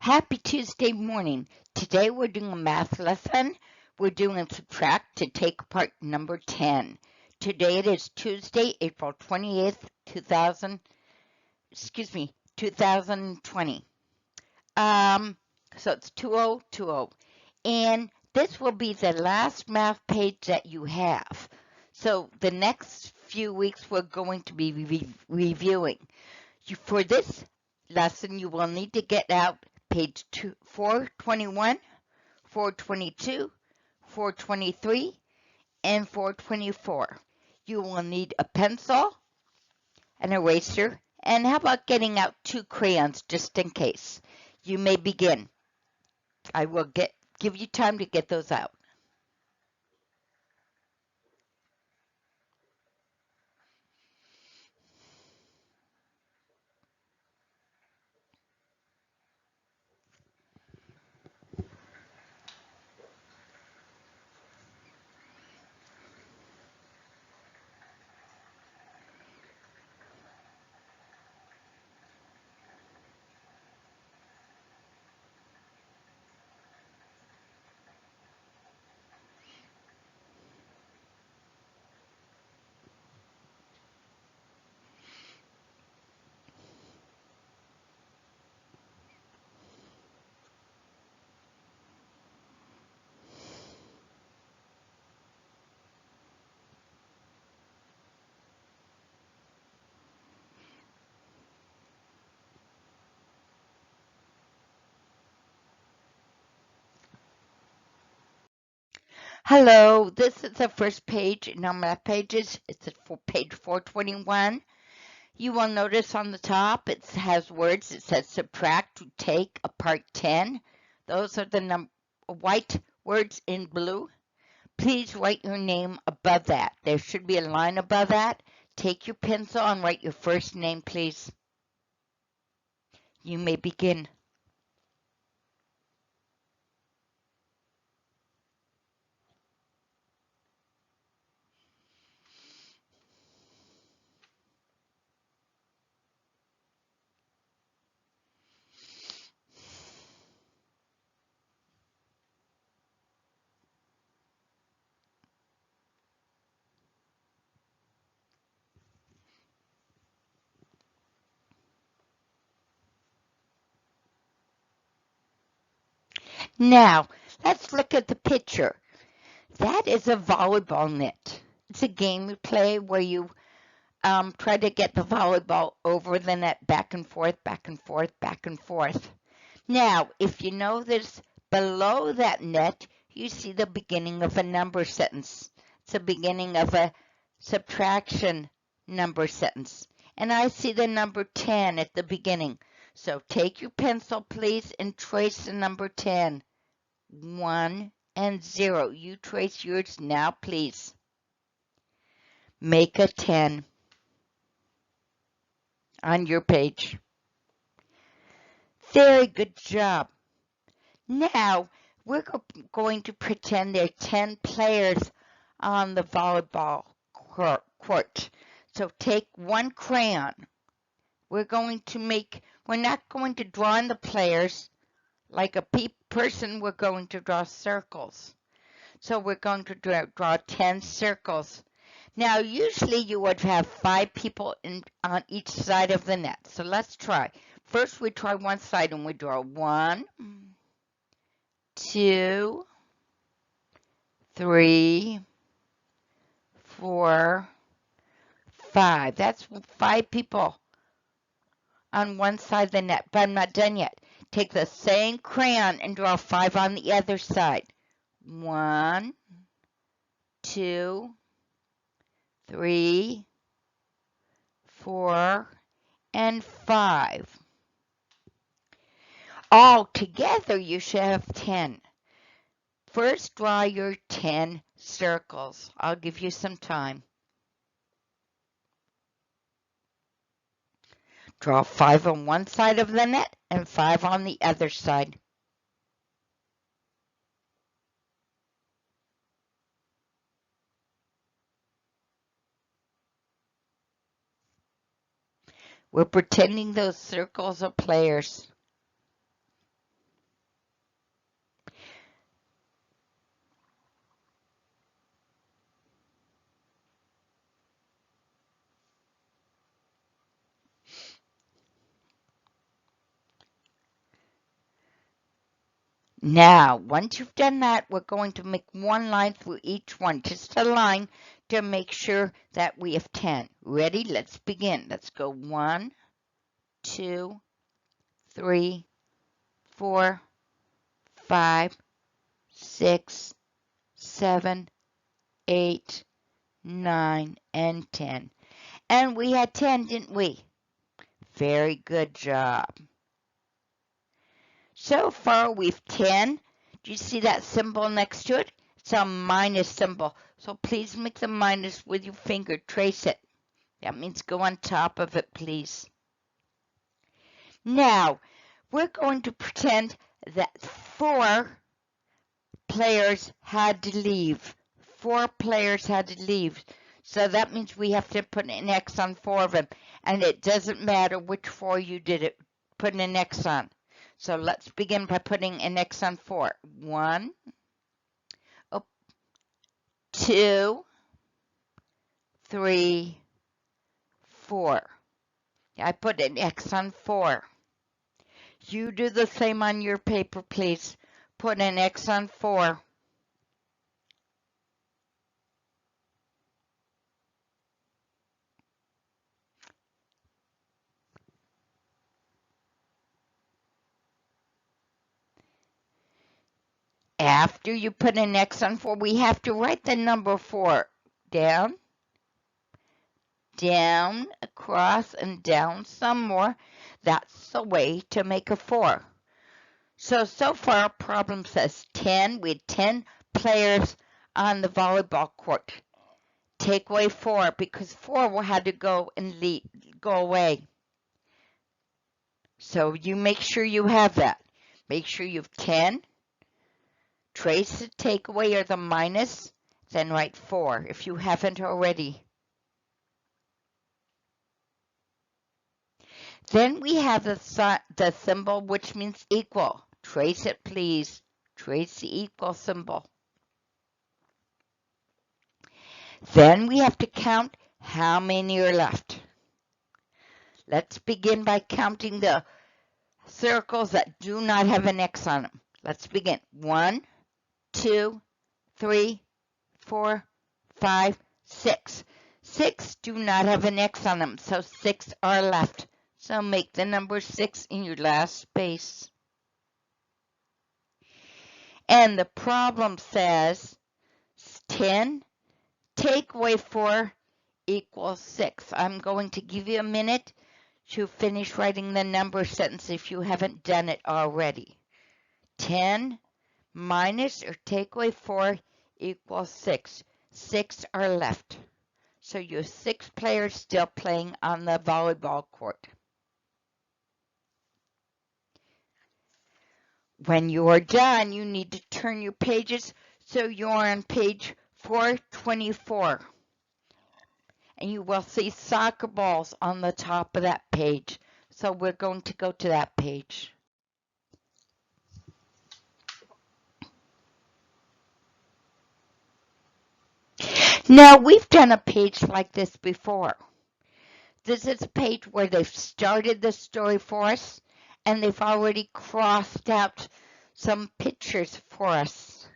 Happy Tuesday morning. Today we're doing a math lesson. We're doing subtract to take apart number 10. Today it is Tuesday, April 28th, 2020. So it's 2020. And this will be the last math page that you have. So the next few weeks we're going to be reviewing. For this lesson, you will need to get out page 421, 422, 423, and 424. You will need a pencil, an eraser, and how about getting out 2 crayons just in case? You may begin. I will give you time to get those out. Hello, this is the first page in our math pages. It's at page 421. You will notice on the top it has words. It says subtract to take apart 10. Those are the white words in blue. Please write your name above that. There should be a line above that. Take your pencil and write your first name, please. You may begin. Now, let's look at the picture. That is a volleyball net. It's a game you play where you try to get the volleyball over the net, back and forth, back and forth, back and forth. Now, if you notice below that net, you see the beginning of a number sentence. It's the beginning of a subtraction number sentence. And I see the number 10 at the beginning. So take your pencil, please, and trace the number 10. 1 and 0. You trace yours now, please. Make a 10 on your page. Very good job. Now, we're going to pretend there are 10 players on the volleyball court. So take one crayon. We're not going to draw in the players like a person. We're going to draw circles. So we're going to draw 10 circles. Now, usually you would have 5 people on each side of the net. So let's try. First, we try one side and we draw 1, 2, 3, 4, 5. That's 5 people on one side of the net, but I'm not done yet. Take the same crayon and draw 5 on the other side. 1, 2, 3, 4, and 5. All together, you should have 10. First, draw your 10 circles. I'll give you some time. Draw 5 on one side of the net and 5 on the other side. We're pretending those circles are players. Now, once you've done that, we're going to make one line through each one, just a line to make sure that we have 10. Ready? Let's begin. Let's go 1, 2, 3, 4, 5, 6, 7, 8, 9, and 10. And we had 10, didn't we? Very good job. So far, we've 10. Do you see that symbol next to it? It's a minus symbol. So please make the minus with your finger. Trace it. That means go on top of it, please. Now, we're going to pretend that 4 players had to leave. 4 players had to leave. So that means we have to put an X on 4 of them. And it doesn't matter which 4 you did it. Put an X on. So let's begin by putting an X on 4. 1, 2, 3, 4. I put an X on 4. You do the same on your paper, please. Put an X on 4. After you put an X on 4, we have to write the number 4 down, down, across, and down some more. That's the way to make a 4. So far our problem says 10. We had 10 players on the volleyball court. Take away 4 because 4 had to go and go away. So you make sure you have that. Make sure you have 10. Trace the takeaway or the minus, then write 4 if you haven't already. Then we have the symbol which means equal. Trace it, please. Trace the equal symbol. Then we have to count how many are left. Let's begin by counting the circles that do not have an X on them. Let's begin. 1, 2, 3, 4, 5, 6. 6 do not have an X on them, so 6 are left. So make the number 6 in your last space. And the problem says 10, take away 4 equals 6. I'm going to give you a minute to finish writing the number sentence if you haven't done it already. 10 minus or take away 4 equals 6. 6 are left. So you have 6 players still playing on the volleyball court. When you are done, you need to turn your pages so you're on page 424. And you will see soccer balls on the top of that page. So we're going to go to that page. Now, we've done a page like this before. This is a page where they've started the story for us, and they've already crossed out some pictures for us.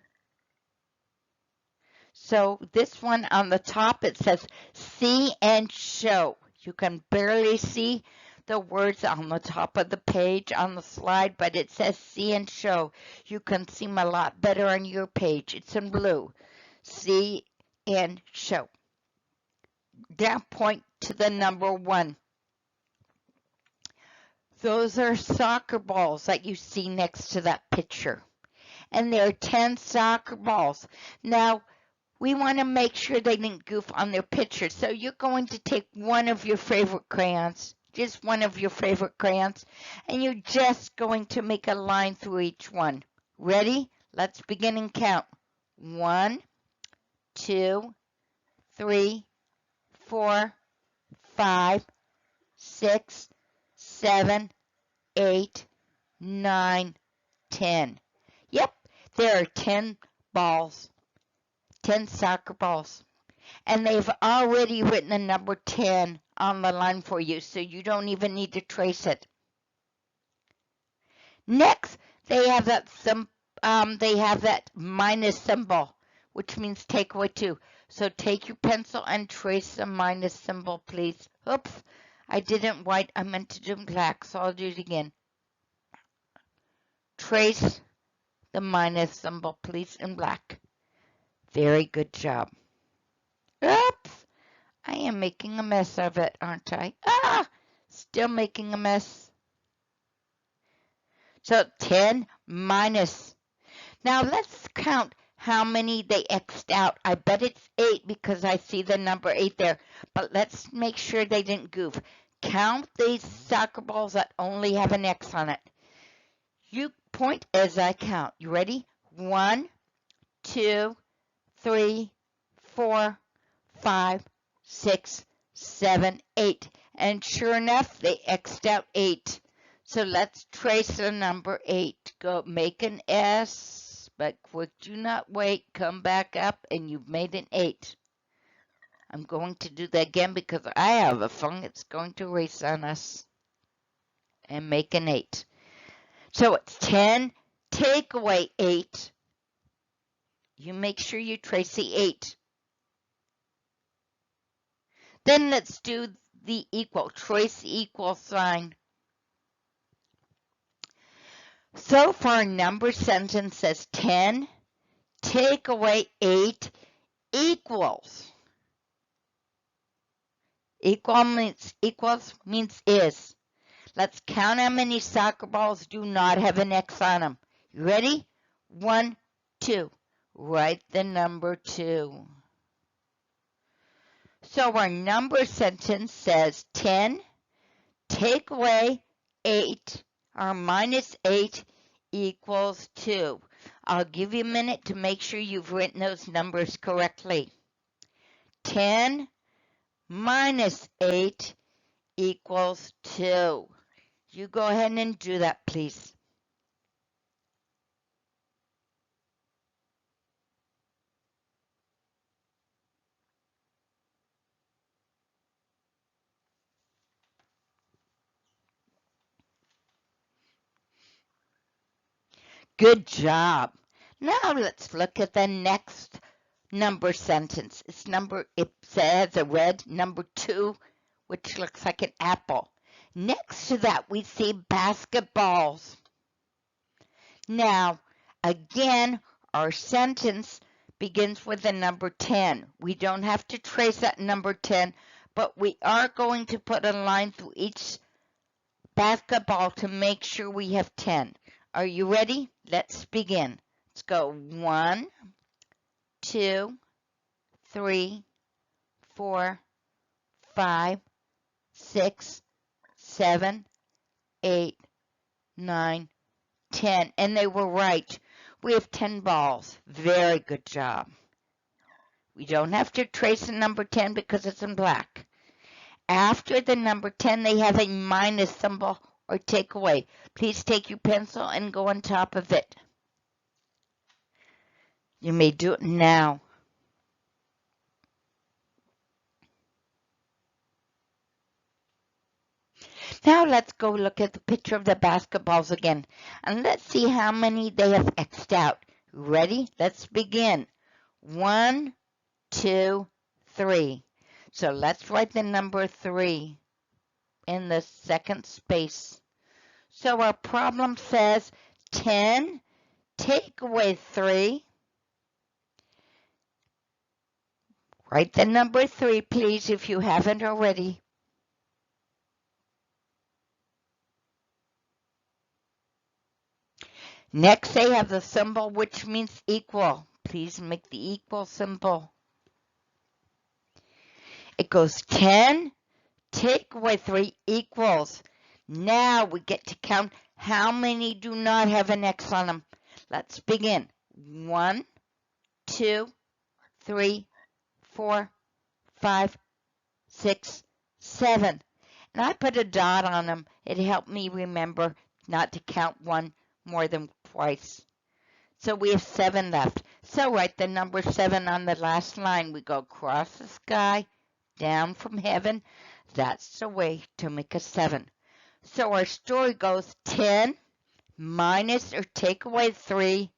So this one on the top, it says, see and show. You can barely see the words on the top of the page on the slide, but it says see and show. You can see them a lot better on your page. It's in blue. See and show. Now point to the number 1. Those are soccer balls that you see next to that picture. And there are 10 soccer balls. Now, we want to make sure they didn't goof on their picture. So you're going to take one of your favorite crayons, just one of your favorite crayons, and you're just going to make a line through each one. Ready? Let's begin and count. 1, 2, 3, 4, 5, 6, 7, 8, 9, 10. Yep, there are 10 balls, 10 soccer balls. And they've already written the number 10 on the line for you, so you don't even need to trace it. Next, they have that they have that minus symbol, which means take away 2. So take your pencil and trace the minus symbol, please. Oops, I didn't white, I meant to do black, so I'll do it again. Trace the minus symbol, please, in black. Very good job. Oops, I am making a mess of it, aren't I? Still making a mess. So 10 minus. Now let's count how many they X'd out. I bet it's 8 because I see the number 8 there. But let's make sure they didn't goof. Count these soccer balls that only have an X on it. You point as I count. You ready? 1, 2, 3, 4, 5, 6, 7, 8. And sure enough, they X'd out 8. So let's trace the number 8. Go make an S, but quick, do not wait. Come back up, and you've made an 8. I'm going to do that again because I have a phone that's going to race on us. And make an 8. So it's 10, take away 8. You make sure you trace the 8. Then let's do the equal. Trace the equal sign. So for our number sentence says 10, take away 8 equals. Equals means is. Let's count how many soccer balls do not have an X on them. You ready? 1, 2. Write the number 2. So our number sentence says 10, take away 8, or minus 8 equals 2. I'll give you a minute to make sure you've written those numbers correctly. 10 minus 8 equals 2. You go ahead and do that, please. Good job. Now let's look at the next number sentence. It says a red number 2, which looks like an apple. Next to that, we see basketballs. Now, again, our sentence begins with the number 10. We don't have to trace that number 10, but we are going to put a line through each basketball to make sure we have 10. Are you ready? Let's begin. Let's go 1, 2, 3, 4, 5, 6, 7, 8, 9, 10. And they were right. We have 10 balls. Very good job. We don't have to trace the number 10 because it's in black. After the number 10, they have a minus symbol or take away. Please take your pencil and go on top of it. You may do it now. Now let's go look at the picture of the basketballs again. And let's see how many they have X'd out. Ready? Let's begin. 1, 2, 3. So let's write the number 3 in the second space. So our problem says 10, take away 3. Write the number 3, please, if you haven't already. Next, they have the symbol which means equal. Please make the equal symbol. It goes 10, take away 3 equals. Now we get to count how many do not have an X on them. Let's begin. 1, 2, 3, 4, 5, 6, 7. And I put a dot on them. It helped me remember not to count one more than twice. So we have 7 left. So write the number 7 on the last line. We go across the sky, down from heaven. That's the way to make a 7. So our story goes 10 minus or take away 3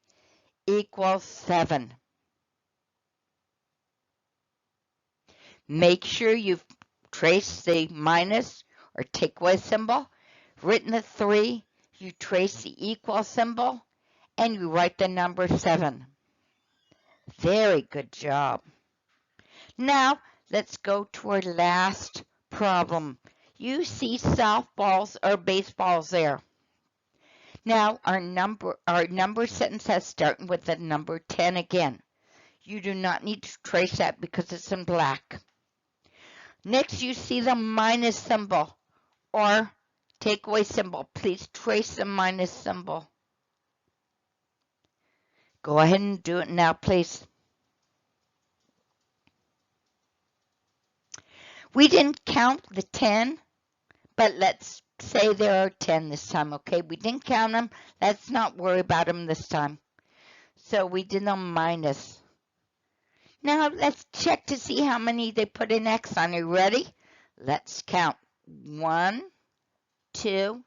equals 7. Make sure you've traced the minus or take away symbol, written the 3, you trace the equal symbol, and you write the number 7. Very good job. Now, let's go to our last problem. You see softballs or baseballs there. Now, our number sentence has starting with the number 10 again. You do not need to trace that because it's in black. Next, you see the minus symbol or take away symbol. Please trace the minus symbol. Go ahead and do it now, please. We didn't count the 10, but let's say there are 10 this time, okay? We didn't count them. Let's not worry about them this time. So we did a minus. Now let's check to see how many they put an X on. Are you ready? Let's count. 1, 2,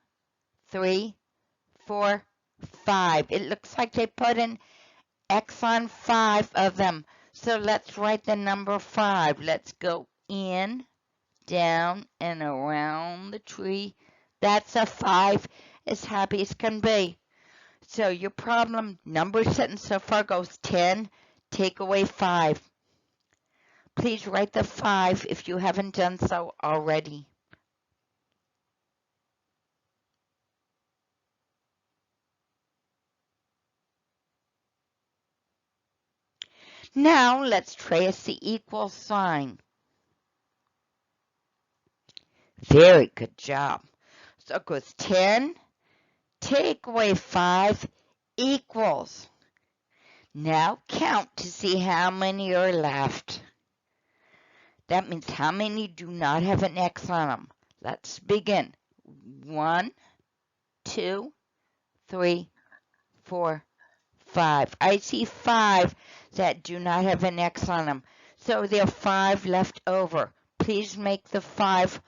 3, 4, 5. It looks like they put an X on 5 of them. So let's write the number 5. Let's go in, down, and around the tree. That's a 5, as happy as can be. So your problem number sentence so far goes 10, take away 5. Please write the 5 if you haven't done so already. Now let's trace the equal sign. Very good job. So it goes 10, take away 5 equals. Now count to see how many are left. That means how many do not have an X on them. Let's begin. 1, 2, 3, 4, 5. I see 5 that do not have an X on them. So there are 5 left over. Please make the 5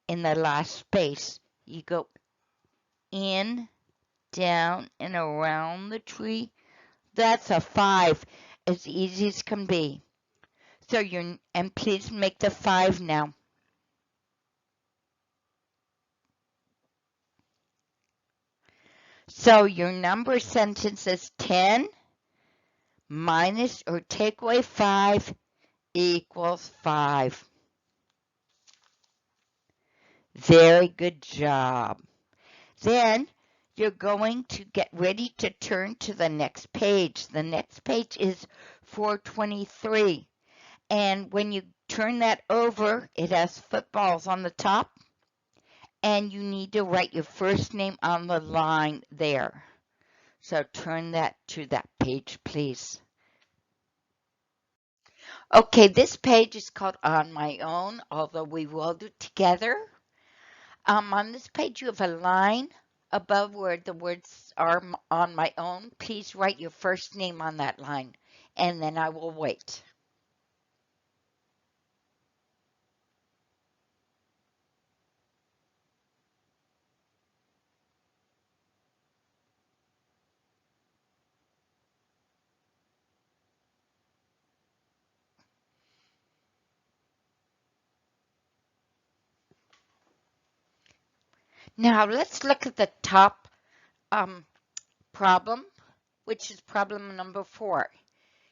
in the last space. You go in, down, and around the tree. That's a 5, as easy as can be. So and please make the 5 now. So your number sentence is 10 minus or take away 5 equals 5. Very good job. Then you're going to get ready to turn to the next page. The next page is 423. And when you turn that over, it has footballs on the top. And you need to write your first name on the line there. So turn that to that page, please. Okay, this page is called On My Own, although we will do it together. On this page, you have a line above where the words are on my own. Please write your first name on that line, and then I will wait. Now, let's look at the top problem, which is problem number 4.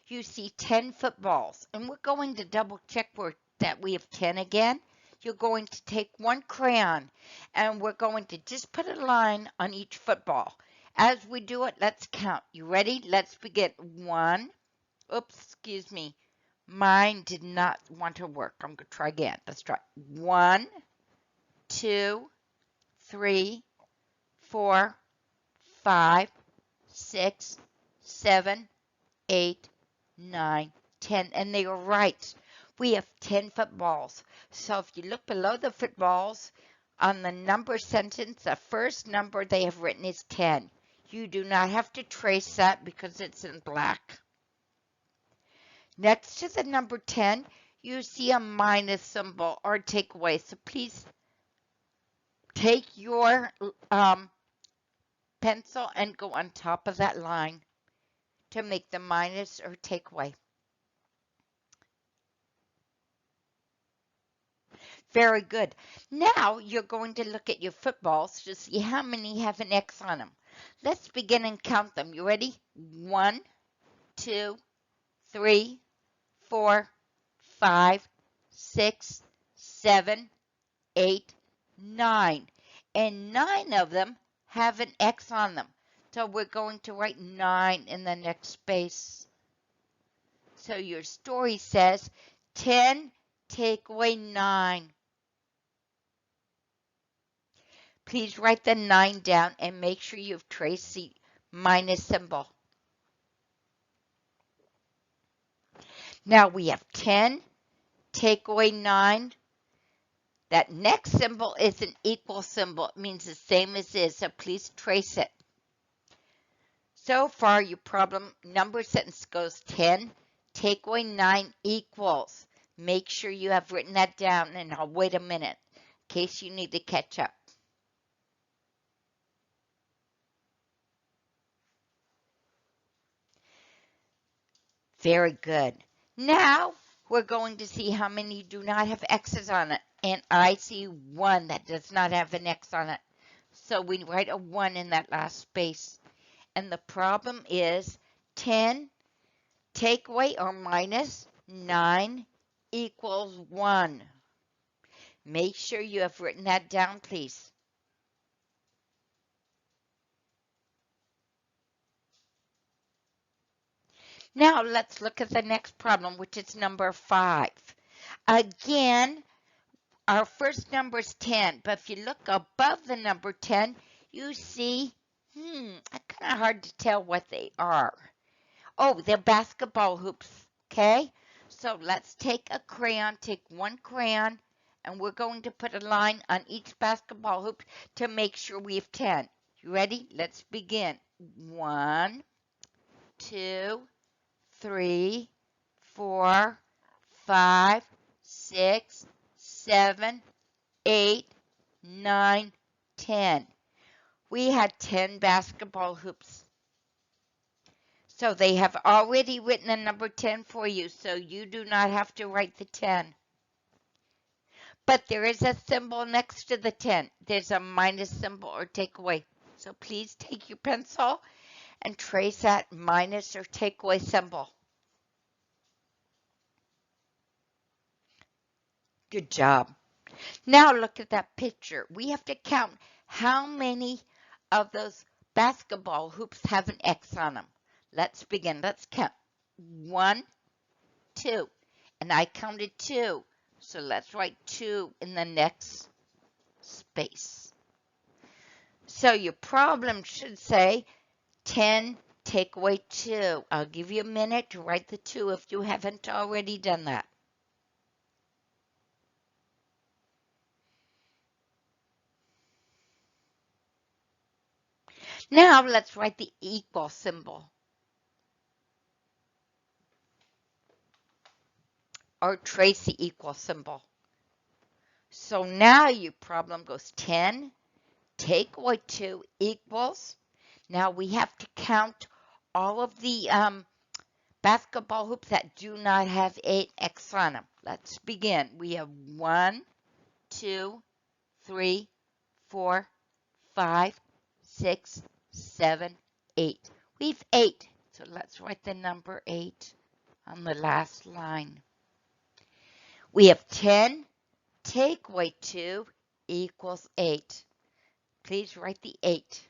You see 10 footballs, and we're going to double check that we have 10 again. You're going to take one crayon, and we're going to just put a line on each football. As we do it, let's count. You ready? Let's begin. 1. Oops, excuse me. Mine did not want to work. I'm going to try again. Let's try. 1, 2, 3, 4, 5, 6, 7, 8, 9, 10. And they were right. We have 10 footballs. So if you look below the footballs on the number sentence, the first number they have written is 10. You do not have to trace that because it's in black. Next to the number 10, you see a minus symbol or take away. So please take your pencil and go on top of that line to make the minus or take away. Very good. Now you're going to look at your footballs to see how many have an X on them. Let's begin and count them. You ready? 1, 2, 3, 4, 5, 6, 7, 8, 9. And 9 of them have an X on them. So we're going to write 9 in the next space. So your story says 10 take away 9. Please write the 9 down and make sure you've traced the minus symbol. Now we have 10 take away 9. That next symbol is an equal symbol. It means the same as this, so please trace it. So far, your problem number sentence goes 10 take away 9 equals. Make sure you have written that down, and I'll wait a minute in case you need to catch up. Very good. Now we're going to see how many do not have X's on it. And I see one that does not have an X on it. So we write a 1 in that last space. And the problem is 10 take away or minus 9 equals 1. Make sure you have written that down, please. Now let's look at the next problem, which is number 5. Again, our first number is 10, but if you look above the number 10, you see, it's kind of hard to tell what they are. Oh, they're basketball hoops, okay? So let's take a crayon, take one crayon, and we're going to put a line on each basketball hoop to make sure we have 10. You ready? Let's begin. 1, 2, 3, 4, 5, 6, 7, 8, 9, 10. We had 10 basketball hoops. So they have already written the number 10 for you, so you do not have to write the 10. But there is a symbol next to the 10. There's a minus symbol or take away. So please take your pencil and trace that minus or take away symbol. Good job. Now look at that picture. We have to count how many of those basketball hoops have an X on them. Let's begin. Let's count. 1, 2. And I counted 2. So let's write 2 in the next space. So your problem should say 10 take away 2. I'll give you a minute to write the 2 if you haven't already done that. Now let's write the equal symbol. Or trace the equal symbol. So now your problem goes 10, take away 2 equals. Now we have to count all of the basketball hoops that do not have an X on them. Let's begin. We have 1, 2, 3, 4, 5, 6, 7, 8. We have 8. So let's write the number 8 on the last line. We have 10, take away 2 equals 8. Please write the 8.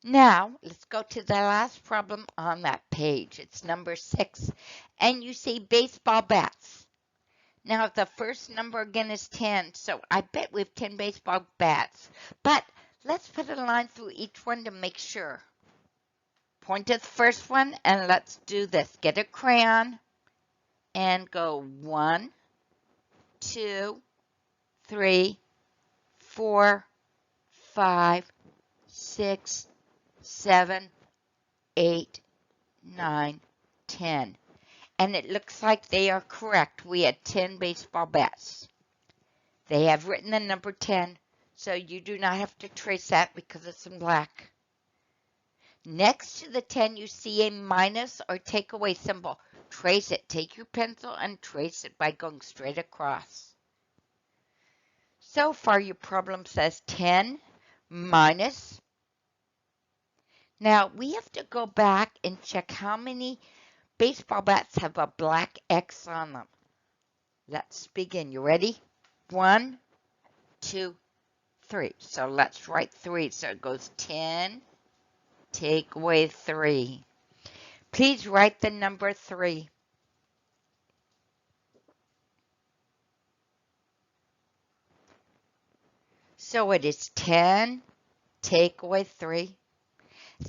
Now, let's go to the last problem on that page. It's number 6. And you see baseball bats. Now, the first number again is 10, so I bet we have 10 baseball bats. But let's put a line through each one to make sure. Point to the first one, and let's do this. Get a crayon and go 1, 2, 3, 4, 5, 6, 7, 8, 9, 10. And it looks like they are correct. We had 10 baseball bats. They have written the number 10, so you do not have to trace that because it's in black. Next to the 10, you see a minus or take away symbol. Trace it. Take your pencil and trace it by going straight across. So far, your problem says 10 minus. Now, we have to go back and check how many baseball bats have a black X on them. Let's begin. You ready? 1, 2, 3. So let's write 3. So it goes 10, take away 3. Please write the number 3. So it is 10, take away 3.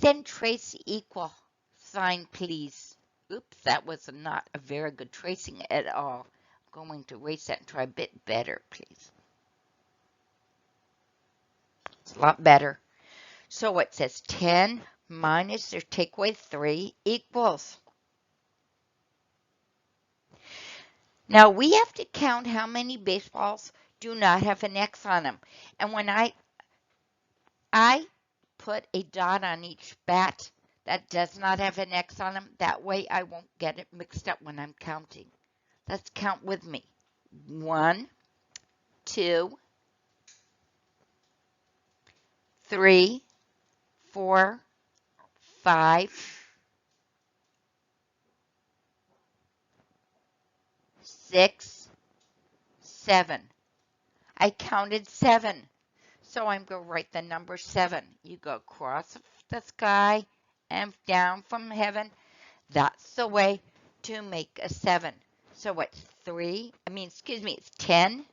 Then trace the equal sign, please. Oops, that was not a very good tracing at all. I'm going to erase that and try a bit better, please. It's a lot better. So it says 10 minus or take away 3 equals. Now we have to count how many baseballs do not have an X on them. And when I put a dot on each bat that does not have an X on them, that way I won't get it mixed up when I'm counting. Let's count with me. 1, 2, 3, 4, 5, 6, 7. I counted 7. So I'm going to write the number 7. You go across the sky and down from heaven. That's the way to make a 7. So it's 10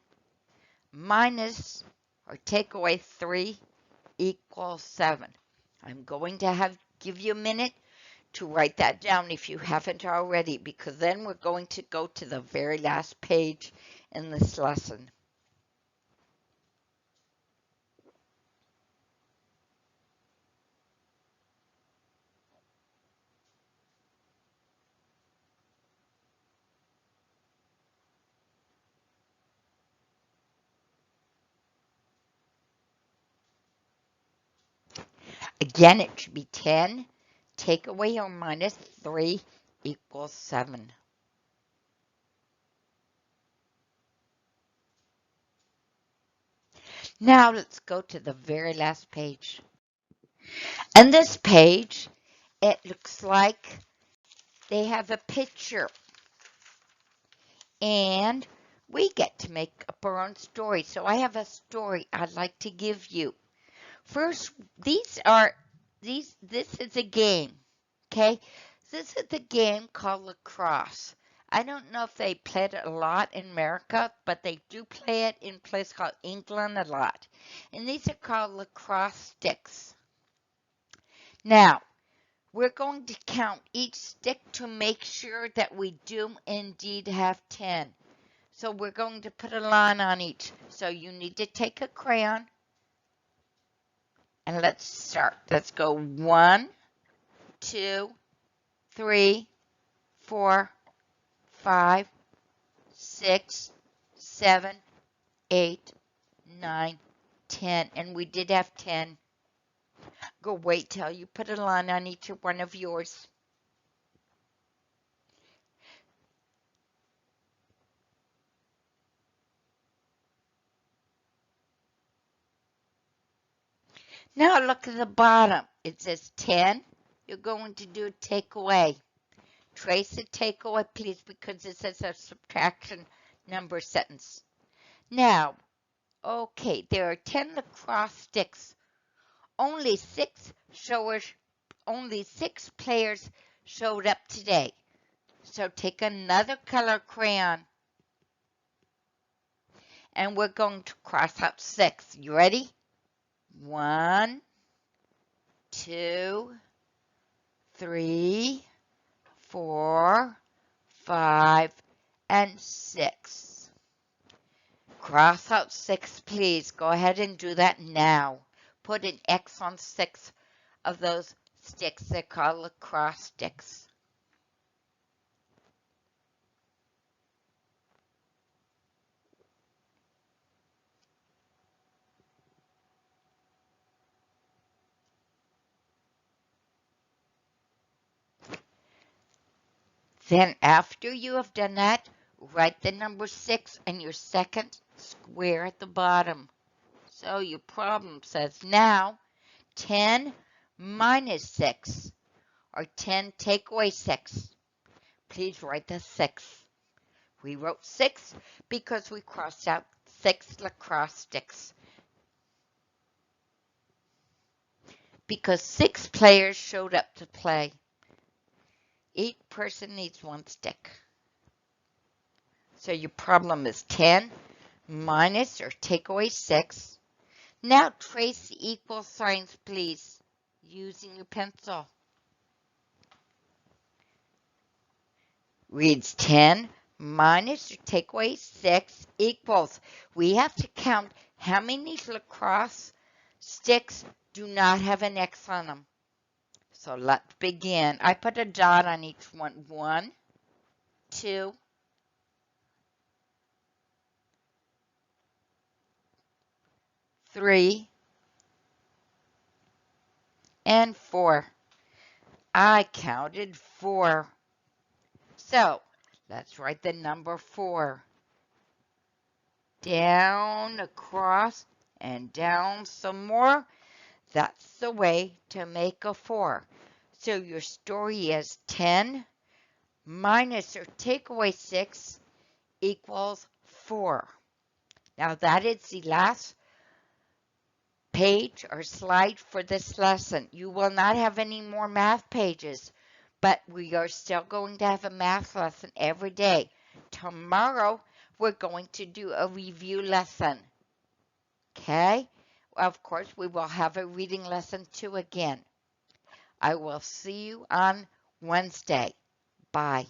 minus or take away 3 equals 7. I'm going to give you a minute to write that down if you haven't already, because then we're going to go to the very last page in this lesson. Again, it should be 10. Take away or minus 3 equals 7. Now let's go to the very last page. On this page, it looks like they have a picture. And we get to make up our own story. So I have a story I'd like to give you. First, this is a game, okay? This is a game called lacrosse. I don't know if they played it a lot in America, but they do play it in a place called England a lot. And these are called lacrosse sticks. Now, we're going to count each stick to make sure that we do indeed have 10. So we're going to put a line on each. So you need to take a crayon. And let's start. Let's go 1, 2, 3, 4, 5, 6, 7, 8, 9, 10. And we did have 10. Go wait till you put a line on each one of yours. Now look at the bottom. It says 10. You're going to do a takeaway. Trace the takeaway, please, because it says a subtraction number sentence. Now, okay, there are 10 lacrosse sticks. Only 6 players showed up today. So take another color crayon. And we're going to cross out 6. You ready? 1, 2, 3, 4, 5, and 6. Cross out 6, please. Go ahead and do that now. Put an X on 6 of those sticks. They're called lacrosse sticks. Then after you have done that, write the number 6 and your second square at the bottom. So your problem says now 10 minus 6, or 10 take away 6. Please write the 6. We wrote 6 because we crossed out 6 lacrosse sticks. Because 6 players showed up to play. Each person needs 1 stick. So your problem is 10 minus or take away 6. Now trace the equal signs, please, using your pencil. Reads 10 minus or take away 6 equals. We have to count how many lacrosse sticks do not have an X on them. So let's begin. I put a dot on each one. 1, 2, 3, and 4. I counted 4. So let's write the number 4. Down, across, and down some more. That's the way to make a 4. So your story is 10 minus or take away 6 equals 4. Now that is the last page or slide for this lesson. You will not have any more math pages, but we are still going to have a math lesson every day. Tomorrow, we're going to do a review lesson. Okay? Of course, we will have a reading lesson too again. I will see you on Wednesday. Bye.